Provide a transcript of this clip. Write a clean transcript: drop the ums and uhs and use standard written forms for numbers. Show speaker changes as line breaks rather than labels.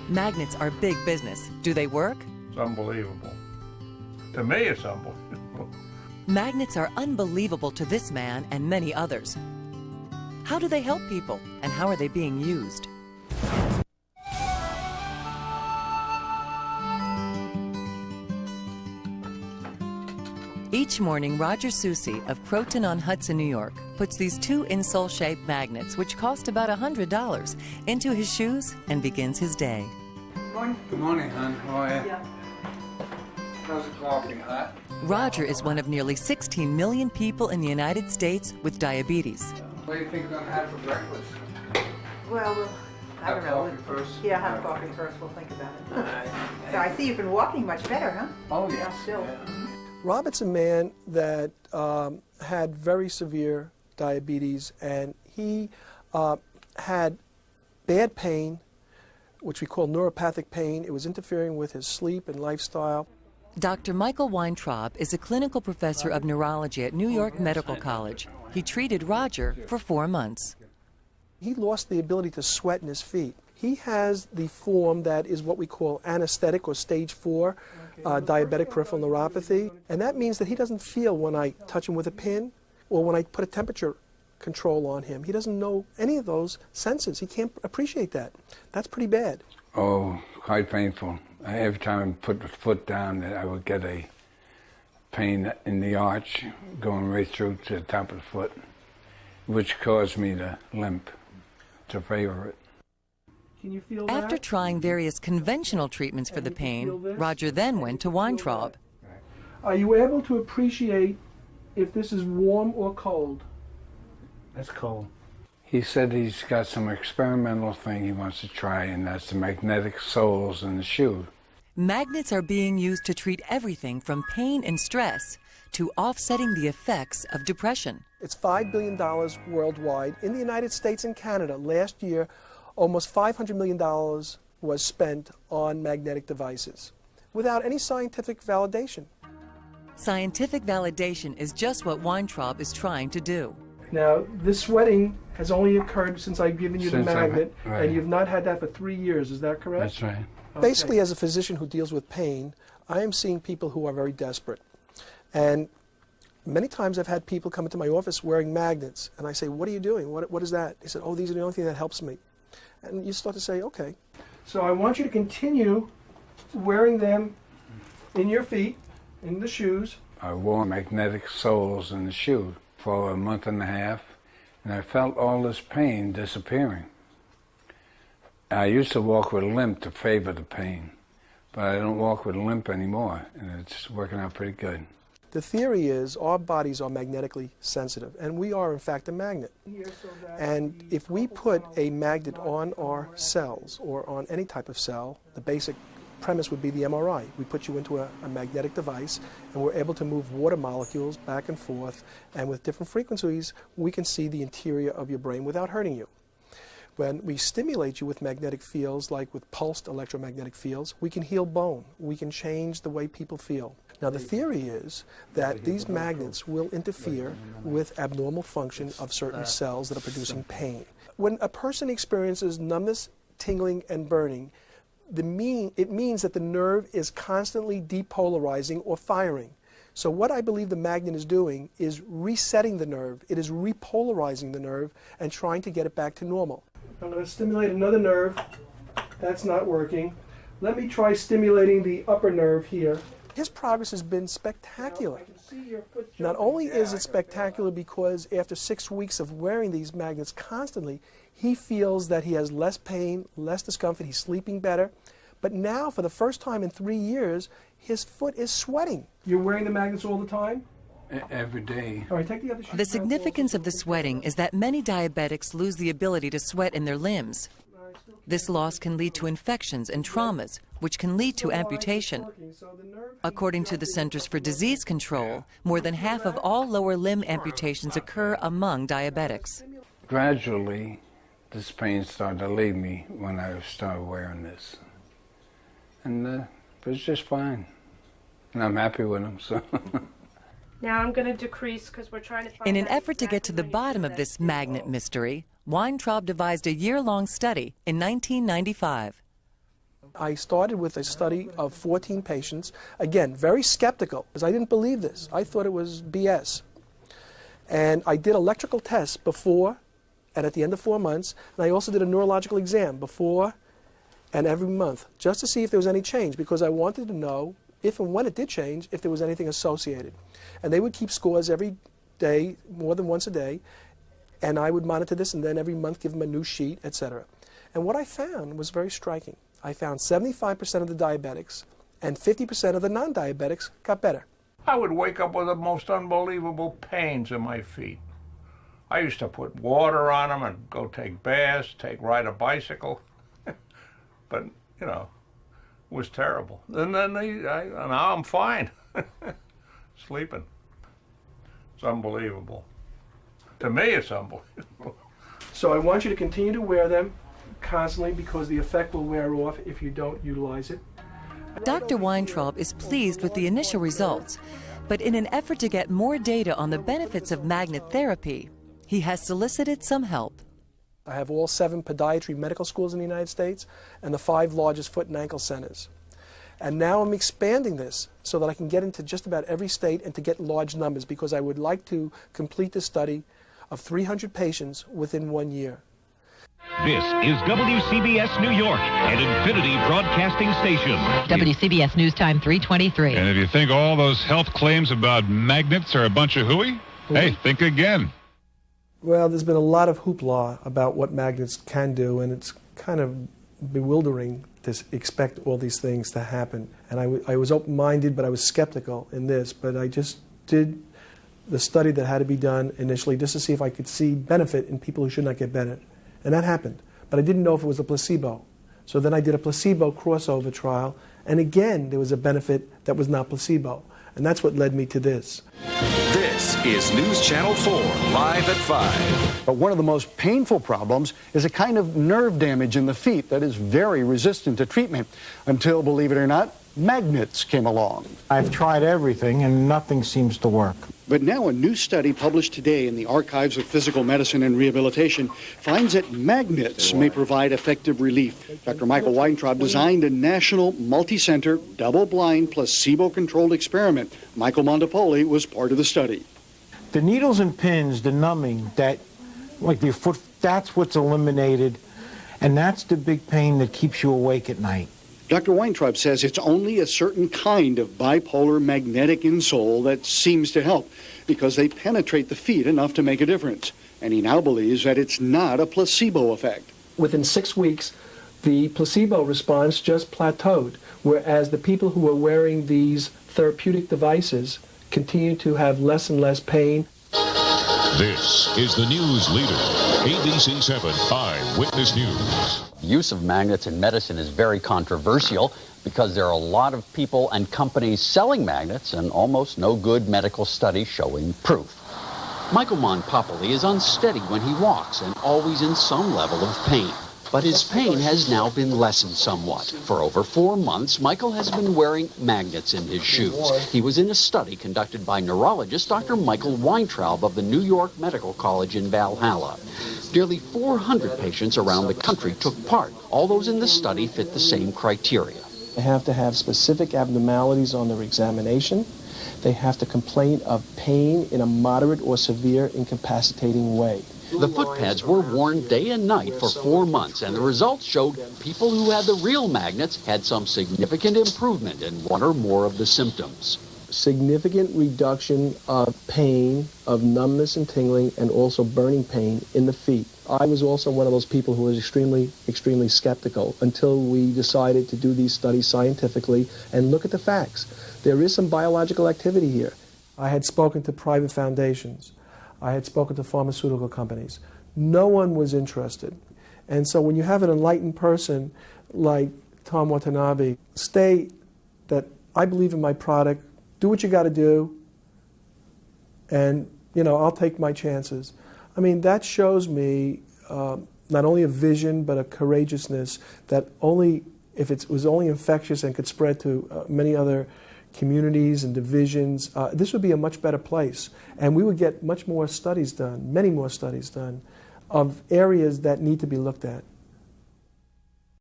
Magnets are big business. Do they work?
It's unbelievable. To me, it's unbelievable.
Magnets are unbelievable to this man and many others. How do they help people, and how are they being used? Each morning, Roger Soucy of Croton-on-Hudson, New York, puts these 2 insole-shaped magnets, which cost about $100, into his shoes and begins his day.
Morning. Good morning, hon. How are you?
Yeah.
How's the coffee, hot?
Roger is one of nearly 16 million people in the United States with diabetes.
What do you think we're going to have for breakfast?
Well, I don't know.
Have coffee first?
Yeah, have coffee first. We'll think about it.
All right.
So I see you've been walking much better, huh?
Oh, yes.
Yeah, still.
Yeah.
Robert's a man that had very severe diabetes, and he had bad pain, which we call neuropathic pain. It was interfering with his sleep and lifestyle.
Dr. Michael Weintraub is a clinical professor of neurology at New York Medical College. He treated Roger for 4 months.
He lost the ability to sweat in his feet. He has the form that is what we call anesthetic or stage 4 diabetic peripheral neuropathy. And that means that he doesn't feel when I touch him with a pin or when I put a temperature control on him. He doesn't know any of those senses. He can't appreciate that. That's pretty bad.
Oh, quite painful. Every time I put the foot down, I would get a pain in the arch going right through to the top of the foot, which caused me to limp, to favor it.
Can you feel that?
After trying various conventional treatments for the pain, Roger then went to Weintraub.
Are you able to appreciate if this is warm or cold?
That's cold.
He said he's got some experimental thing he wants to try, and that's the magnetic soles in the shoe.
Magnets are being used to treat everything from pain and stress to offsetting the effects of depression.
It's $5 billion worldwide. In the United States and Canada, last year, almost $500 million was spent on magnetic devices without any scientific validation.
Scientific validation is just what Weintraub is trying to do.
Now, this sweating has only occurred since I've given you the magnet,
right.
and you've not had that for 3 years, is that correct?
That's right.
Okay. Basically, as a physician who deals with pain, I am seeing people who are very desperate. And many times I've had people come into my office wearing magnets, and I say, what are you doing? What is that? He said, oh, these are the only thing that helps me. And you start to say, okay. So I want you to continue wearing them in your feet, in the shoes.
I wore magnetic soles in the shoe for a month and a half, and I felt all this pain disappearing. I used to walk with a limp to favor the pain, but I don't walk with a limp anymore, and it's working out pretty good.
The theory is our bodies are magnetically sensitive, and we are in fact a magnet. And if we put a magnet on our cells or on any type of cell, the basic premise would be the MRI. We put you into a magnetic device, and we're able to move water molecules back and forth, and with different frequencies, we can see the interior of your brain without hurting you. When we stimulate you with magnetic fields, like with pulsed electromagnetic fields, we can heal bone. We can change the way people feel. Now, the theory is that these magnets will interfere with abnormal function of certain cells that are producing pain. When a person experiences numbness, tingling, and burning, it means that the nerve is constantly depolarizing or firing. So what I believe the magnet is doing is resetting the nerve. It is repolarizing the nerve and trying to get it back to normal. I'm going to stimulate another nerve. That's not working. Let me try stimulating the upper nerve here. His progress has been spectacular. Not only is it spectacular because after 6 weeks of wearing these magnets constantly, he feels that he has less pain, less discomfort, he's sleeping better. But now, for the first time in 3 years, his foot is sweating. You're wearing the magnets all the time?
Every day.
All right, take the other shoe.
The significance of the sweating is that many diabetics lose the ability to sweat in their limbs. This loss can lead to infections and traumas, which can lead to amputation. According to the Centers for Disease Control, more than half of all lower limb amputations occur among diabetics.
Gradually, this pain started to leave me when I started wearing this. And it was just fine. And I'm happy with them, so.
Now I'm going to decrease because we're trying to find
In an
out
effort to get to the
exactly
bottom of this magnet mystery, Weintraub devised a year-long study in 1995.
I started with a study of 14 patients. Again, very skeptical, because I didn't believe this. I thought it was BS. And I did electrical tests before and at the end of 4 months, and I also did a neurological exam before and every month, just to see if there was any change, because I wanted to know if and when it did change, if there was anything associated. And they would keep scores every day, more than once a day, and I would monitor this, and then every month give them a new sheet, etc. And what I found was very striking. I found 75% of the diabetics and 50% of the non-diabetics got better.
I would wake up with the most unbelievable pains in my feet. I used to put water on them and go take baths, ride a bicycle. But, you know, it was terrible. And then now I'm fine. Sleeping. It's unbelievable. To me, it's unbelievable.
So I want you to continue to wear them constantly, because the effect will wear off if you don't utilize it.
Dr. Weintraub is pleased with the initial results, but in an effort to get more data on the benefits of magnet therapy, he has solicited some help.
I have all 7 podiatry medical schools in the United States and the 5 largest foot and ankle centers. And now I'm expanding this so that I can get into just about every state and to get large numbers, because I would like to complete the study of 300 patients within 1 year.
This is WCBS New York, an Infinity Broadcasting station.
WCBS News Time 3:23.
And if you think all those health claims about magnets are a bunch of hooey, hey, think again.
Well, there's been a lot of hoopla about what magnets can do, and it's kind of bewildering to expect all these things to happen. And I was open-minded, but I was skeptical in this. But I just did the study that had to be done initially just to see if I could see benefit in people who should not get better. And that happened. But I didn't know if it was a placebo. So then I did a placebo crossover trial, and again, there was a benefit that was not placebo. And that's what led me to this.
This is News Channel 4, live at 5.
But one of the most painful problems is a kind of nerve damage in the feet that is very resistant to treatment, until, believe it or not, magnets came along.
I've tried everything and nothing seems to work.
But now a new study published today in the Archives of Physical Medicine and Rehabilitation finds that magnets may provide effective relief. Dr. Michael Weintraub designed a national, multi-center, double-blind, placebo-controlled experiment. Michael Montepoli was part of the study.
The needles and pins, the numbing, that, like your foot, that's what's eliminated, and that's the big pain that keeps you awake at night.
Dr. Weintraub says it's only a certain kind of bipolar magnetic insole that seems to help, because they penetrate the feet enough to make a difference. And he now believes that it's not a placebo effect.
Within 6 weeks, the placebo response just plateaued, whereas the people who were wearing these therapeutic devices continue to have less and less pain.
This is the news leader, ABC 7 Eyewitness News.
The use of magnets in medicine is very controversial because there are a lot of people and companies selling magnets and almost no good medical study showing proof. Michael Montepoli is unsteady when he walks and always in some level of pain. But his pain has now been lessened somewhat. For over 4 months, Michael has been wearing magnets in his shoes. He was in a study conducted by neurologist Dr. Michael Weintraub of the New York Medical College in Valhalla. Nearly 400 patients around the country took part. All those in the study fit the same criteria.
They have to have specific abnormalities on their examination. They have to complain of pain in a moderate or severe incapacitating way.
The foot pads were worn day and night for 4 months, and the results showed people who had the real magnets had some significant improvement in one or more of the symptoms.
Significant reduction of pain, of numbness and tingling, and also burning pain in the feet. I was also one of those people who was extremely skeptical until we decided to do these studies scientifically and look at the facts. There is some biological activity here. I had spoken to private foundations. I had spoken to pharmaceutical companies. No one was interested. And so when you have an enlightened person like Tom Watanabe state that I believe in my product, do what you got to do, and, I'll take my chances. I mean, that shows me not only a vision, but a courageousness that only, if it was only infectious and could spread to many other communities and divisions, this would be a much better place. And we would get much more studies done, many more studies done, of areas that need to be looked at.